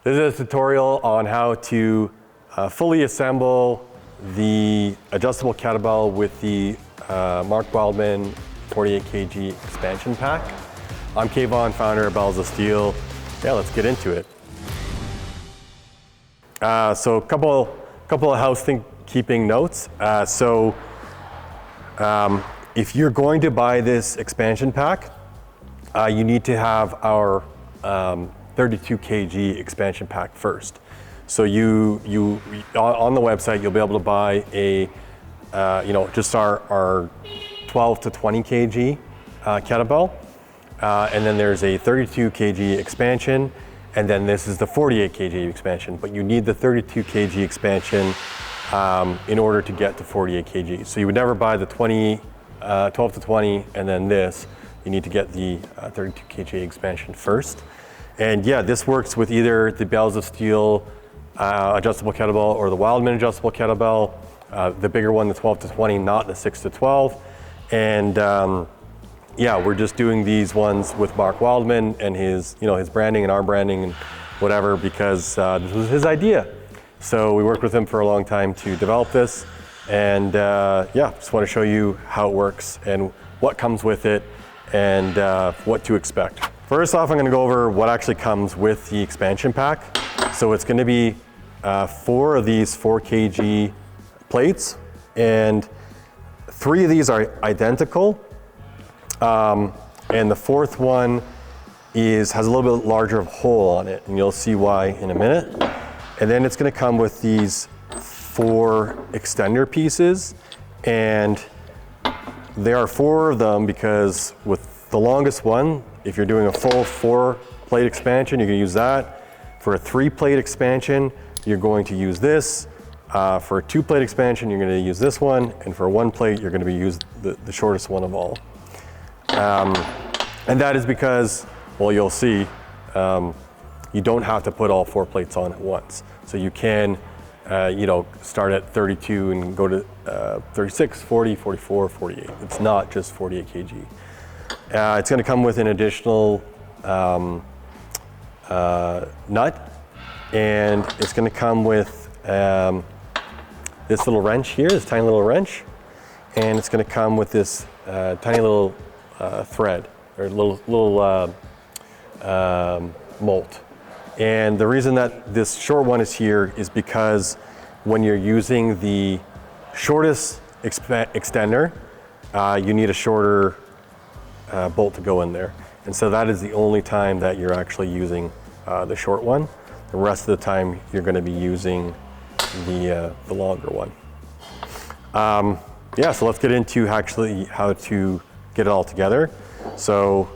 This is a tutorial on how to fully assemble the adjustable kettlebell with the Mark Wildman 48 kg expansion pack. I'm Kayvon, founder of Bells of Steel. Yeah, let's get into it. So a couple of housekeeping notes. If you're going to buy this expansion pack, you need to have our 32 kg expansion pack first. So you on the website you'll be able to buy a just our 12 to 20 kg kettlebell, and then there's a 32 kg expansion, and then this is the 48 kg expansion. But you need the 32 kg expansion in order to get to 48 kg. So you would never buy the 12 to 20 and then this. You need to get the 32 kg expansion first. And yeah, this works with either the Bells of Steel adjustable kettlebell or the Wildman adjustable kettlebell, the bigger one, the 12 to 20, not the 6 to 12. And yeah, we're just doing these ones with Mark Wildman and his branding and our branding and whatever, because this was his idea. So we worked with him for a long time to develop this. And yeah, just want to show you how it works and what comes with it and what to expect. First off, I'm going to go over what actually comes with the expansion pack. So it's going to be 4 of these 4 kg plates, and 3 of these are identical. And the 4th one has a little bit larger of a hole on it, and you'll see why in a minute. And then it's going to come with these 4 extender pieces, and there are 4 of them because with the longest one, if you're doing a full 4 plate expansion, you can use that. For a 3 plate expansion, you're going to use this. For a 2 plate expansion, you're going to use this one, and for 1 plate, you're going to use the shortest one of all. And that is because, well, you'll see, you don't have to put all 4 plates on at once. So you can start at 32 and go to 36, 40, 44, 48. It's not just 48 kg. It's going to come with an additional nut, and it's going to come with this little wrench here, this tiny little wrench, and it's going to come with this tiny little thread or little molt. And the reason that this short one is here is because when you're using the shortest extender, you need a shorter bolt to go in there. And so that is the only time that you're actually using the short one. The rest of the time you're going to be using the longer one. Yeah, so let's get into actually how to get it all together. So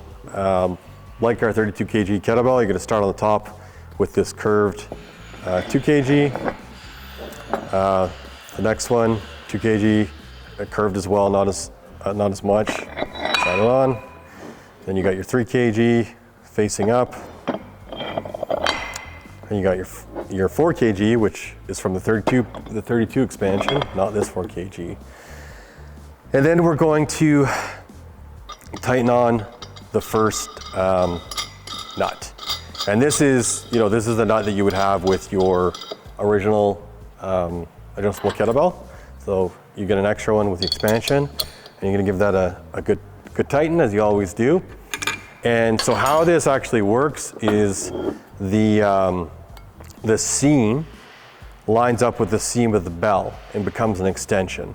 like our 32 kg kettlebell, you're going to start on the top with this curved 2 kg. The next one, 2 kg, curved as well, not as much. Slide it on. Then you got your 3 kg facing up. And you got your 4 kg, which is from the 32 expansion, not this 4 kg. And then we're going to tighten on the first nut. And this is the nut that you would have with your original adjustable kettlebell. So you get an extra one with the expansion, and you're going to give that a good tighten, as you always do. And so how this actually works is the seam lines up with the seam of the bell and becomes an extension.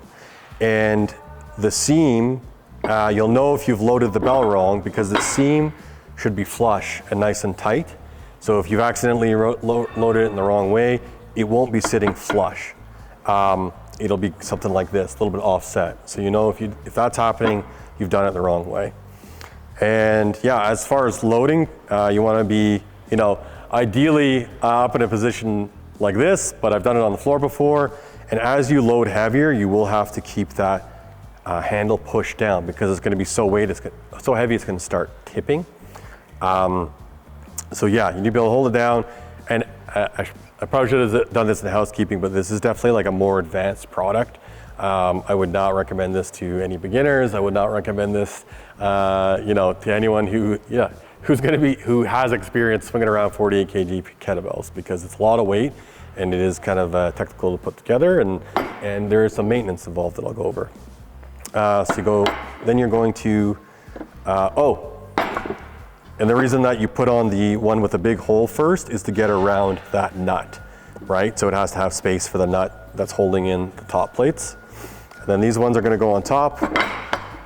And the seam, you'll know if you've loaded the bell wrong, because the seam should be flush and nice and tight. So if you've accidentally loaded it in the wrong way, it won't be sitting flush. It'll be something like this, a little bit offset. So you know if that's happening, you've done it the wrong way. And yeah, as far as loading, you want to be, ideally up in a position like this, but I've done it on the floor before. And as you load heavier, you will have to keep that handle pushed down, because it's going to be so heavy it's going to start tipping. So yeah, you need to be able to hold it down. And I probably should have done this in housekeeping, but this is definitely like a more advanced product. I would not recommend this to any beginners. I would not recommend this, to anyone who, who has experience swinging around 48 kg kettlebells, because it's a lot of weight and it is kind of technical to put together, and there is some maintenance involved that I'll go over. Then you're going to, and the reason that you put on the one with a big hole first is to get around that nut, right? So it has to have space for the nut that's holding in the top plates. And then these ones are gonna go on top,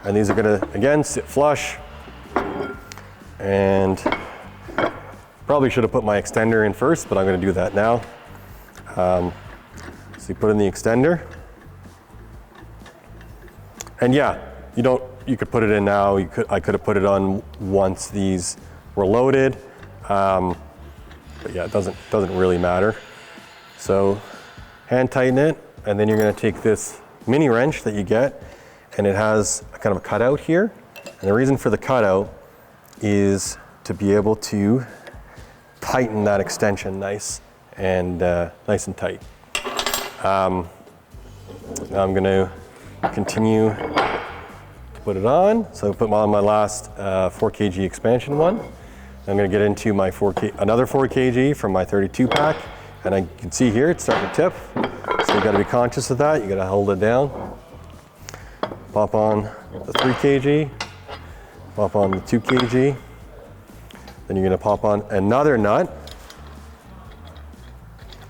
and these are gonna, again, sit flush. And probably should have put my extender in first, but I'm gonna do that now. So you put in the extender. And yeah, you could put it in now. I could have put it on once these were loaded. But yeah, it doesn't really matter. So hand tighten it, and then you're gonna take this mini wrench that you get, and it has a kind of a cutout here. And the reason for the cutout is to be able to tighten that extension nice and tight. Now I'm going to continue to put it on. So I put on my last 4 kg expansion one. I'm going to get into my another 4 kg from my 32 pack, and I can see here it's starting to tip. So you got to be conscious of that. You got to hold it down. Pop on the 3 kg. Pop on the 2 kg. Then you're gonna pop on another nut.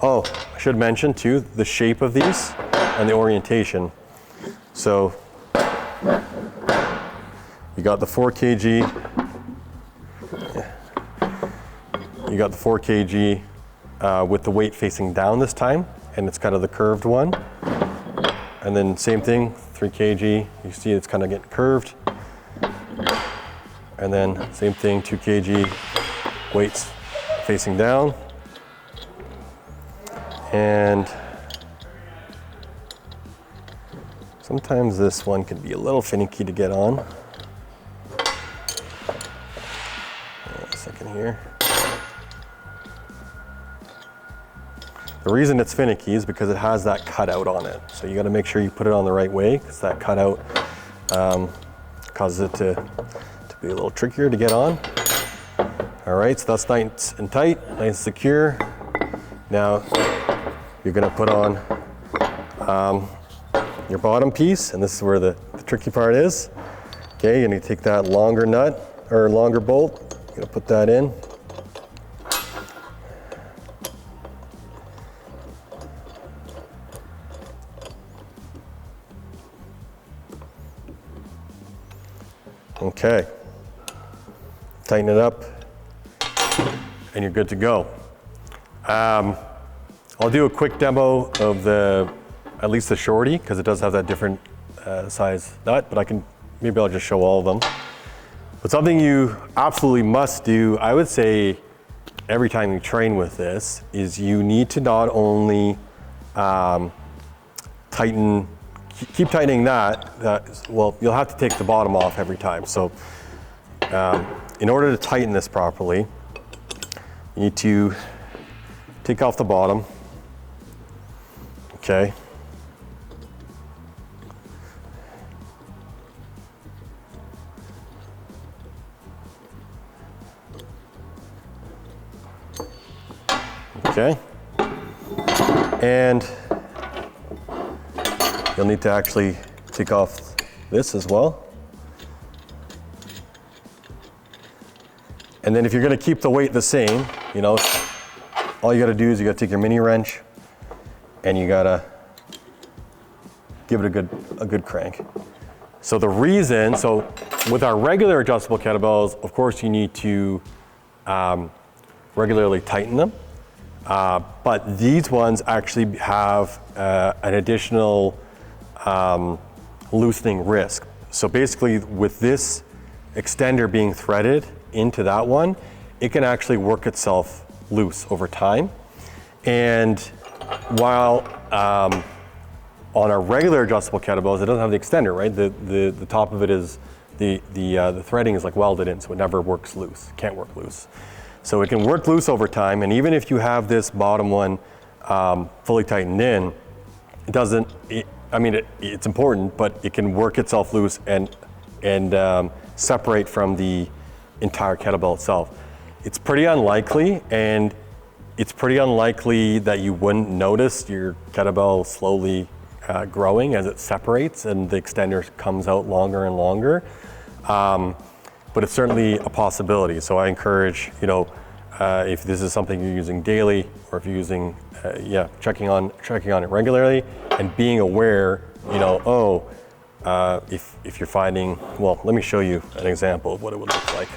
Oh, I should mention too, the shape of these and the orientation. So you got the 4 kg. You got the 4 kg with the weight facing down this time, and it's kind of the curved one. And then same thing, 3 kg. You see it's kind of getting curved. And then same thing, 2 kg, weights facing down. And sometimes this one can be a little finicky to get on. A second here. The reason it's finicky is because it has that cutout on it. So you got to make sure you put it on the right way, because that cutout causes it to be a little trickier to get on. All right, so that's nice and tight, nice and secure. Now you're gonna put on your bottom piece, and this is where the tricky part is. Okay, you're gonna take that longer nut, or longer bolt, you're gonna put that in. Okay. Tighten it up, and you're good to go. I'll do a quick demo of at least the shorty, because it does have that different size nut, but maybe I'll just show all of them. But something you absolutely must do, I would say every time you train with this, is you need to not only keep tightening well, you'll have to take the bottom off every time. So in order to tighten this properly, you need to take off the bottom, okay? Okay, and you'll need to actually take off this as well. And then if you're gonna keep the weight the same, all you gotta do is you gotta take your mini wrench and you gotta give it a good crank. So with our regular adjustable kettlebells, of course you need to regularly tighten them. But these ones actually have an additional loosening risk. So basically with this extender being threaded into that one, it can actually work itself loose over time. And while on our regular adjustable kettlebells, it doesn't have the extender, right? The top of it is, the threading is like welded in, so it never works loose, can't work loose. So it can work loose over time, and even if you have this bottom one fully tightened in, it's important, but it can work itself loose and separate from the entire kettlebell itself. It's pretty unlikely, and it's pretty unlikely that you wouldn't notice your kettlebell slowly growing as it separates and the extender comes out longer and longer. But it's certainly a possibility. So I encourage, you know, if this is something you're using daily, or if you're using, checking on it regularly, and being aware, you know, if you're finding, well, let me show you an example of what it would look like.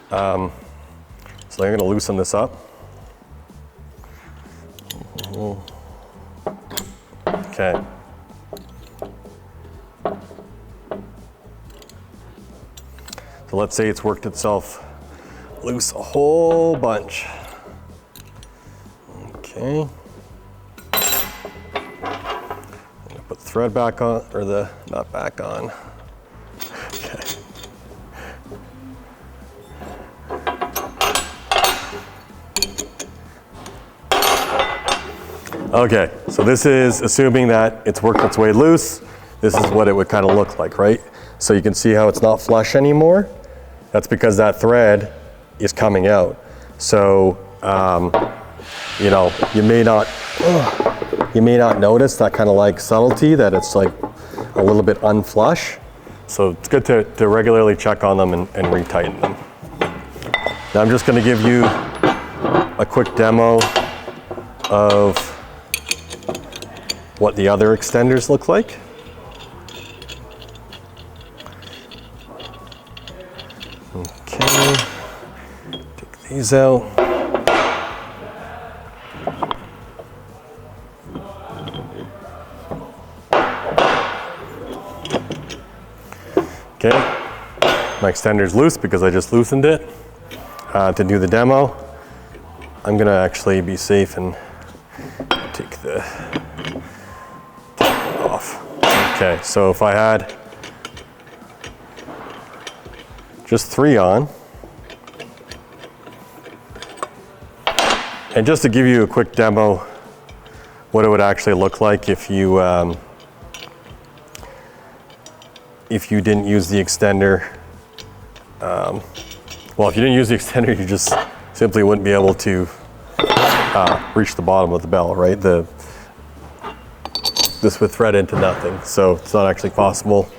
So I'm going to loosen this up. Okay. So let's say it's worked itself loose a whole bunch. Okay. Put the thread back on, or the knot back on. Okay. Okay, so this is assuming that it's worked its way loose. This is what it would kind of look like, right? So you can see how it's not flush anymore. That's because that thread is coming out. So, you know, you may not notice that kind of like subtlety, that it's like a little bit unflush. So it's good to regularly check on them and retighten them. Now I'm just going to give you a quick demo of what the other extenders look like. Okay, take these out. Okay, my extender's loose because I just loosened it. To do the demo, I'm gonna actually be safe and take the off. Okay, so if I had just 3 on, and just to give you a quick demo what it would actually look like if you didn't use the extender. Well, if you didn't use the extender, you just simply wouldn't be able to reach the bottom of the bell, right? This would thread into nothing, so it's not actually possible.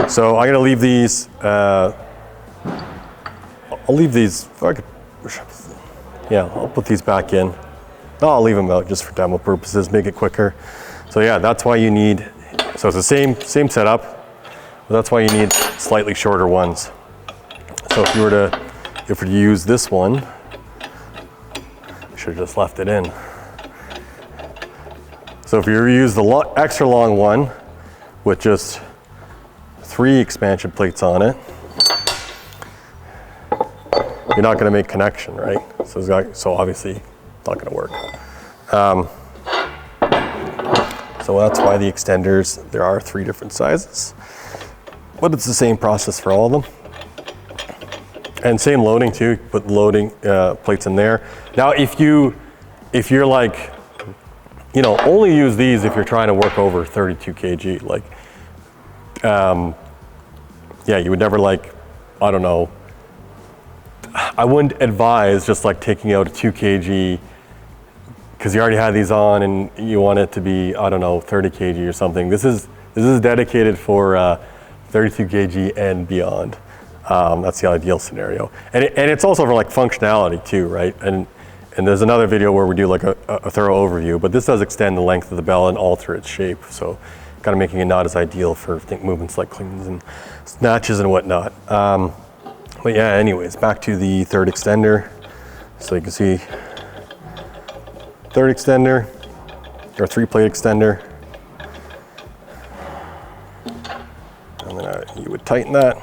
So I'm going to leave these. I'll leave these. Yeah, I'll put these back in. No, I'll leave them out just for demo purposes, make it quicker. So yeah, that's why you need. So it's the same setup, but that's why you need slightly shorter ones. So if you were to use this one, I should have just left it in. So if you use the extra long one with just 3 expansion plates on it, you're not going to make connection, right? So obviously, it's not going to work. So that's why the extenders, there are 3 different sizes, but it's the same process for all of them. And same loading too, put loading plates in there. Now if you're like, you know, only use these if you're trying to work over 32 kg, like, yeah, you would never like, I don't know, I wouldn't advise just like taking out a 2 kg because you already had these on and you want it to be, I don't know, 30 kg or something. This is dedicated for 32 kg and beyond. That's the ideal scenario. And it's also for like functionality too, right? And there's another video where we do like a thorough overview, but this does extend the length of the bell and alter its shape. So kind of making it not as ideal for movements like cleans and snatches and whatnot. But yeah, anyways, back to the third extender. So you can see third extender, or 3-plate extender. And then you would tighten that.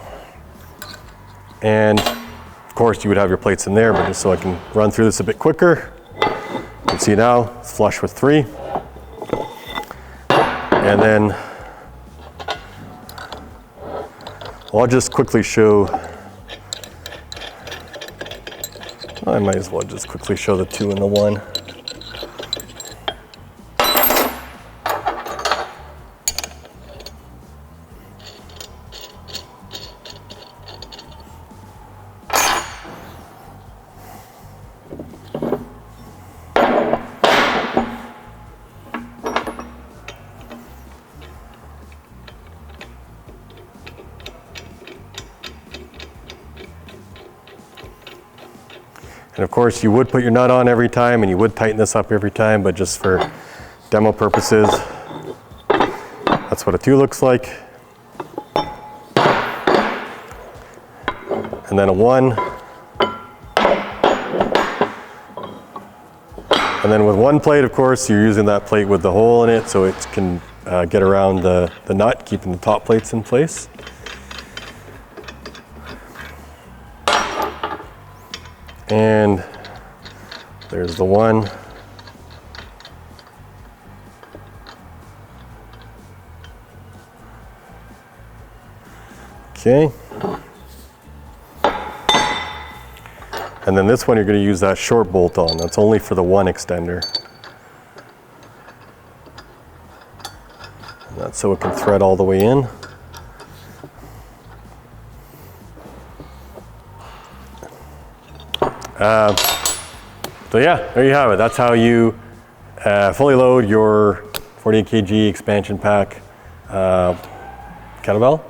And of course you would have your plates in there, but just so I can run through this a bit quicker. You can see now it's flush with 3. And then I'll just quickly show, I might as well just quickly show the 2 and the 1. And of course, you would put your nut on every time and you would tighten this up every time, but just for demo purposes, that's what a 2 looks like. And then a 1. And then with one plate, of course, you're using that plate with the hole in it so it can get around the nut, keeping the top plates in place. And there's the 1. Okay. And then this one you're going to use that short bolt on. That's only for the 1 extender. And that's so it can thread all the way in. So yeah, there you have it. That's how you fully load your 48 kg expansion pack kettlebell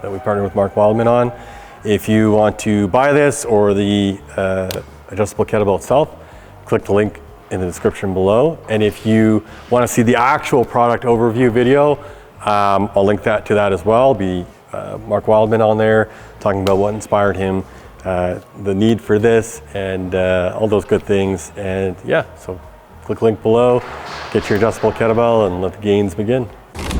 that we partnered with Mark Wildman on. If you want to buy this or the adjustable kettlebell itself, click the link in the description below. And if you want to see the actual product overview video, I'll link that to that as well. Be Mark Wildman on there talking about what inspired him, the need for this, and all those good things. And yeah, so click the link below, get your adjustable kettlebell, and let the gains begin.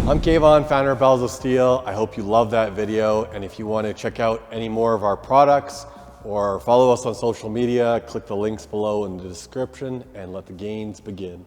I'm Kayvon, founder of Bells of Steel. I hope you loved that video. And if you want to check out any more of our products or follow us on social media, click the links below in the description and let the gains begin.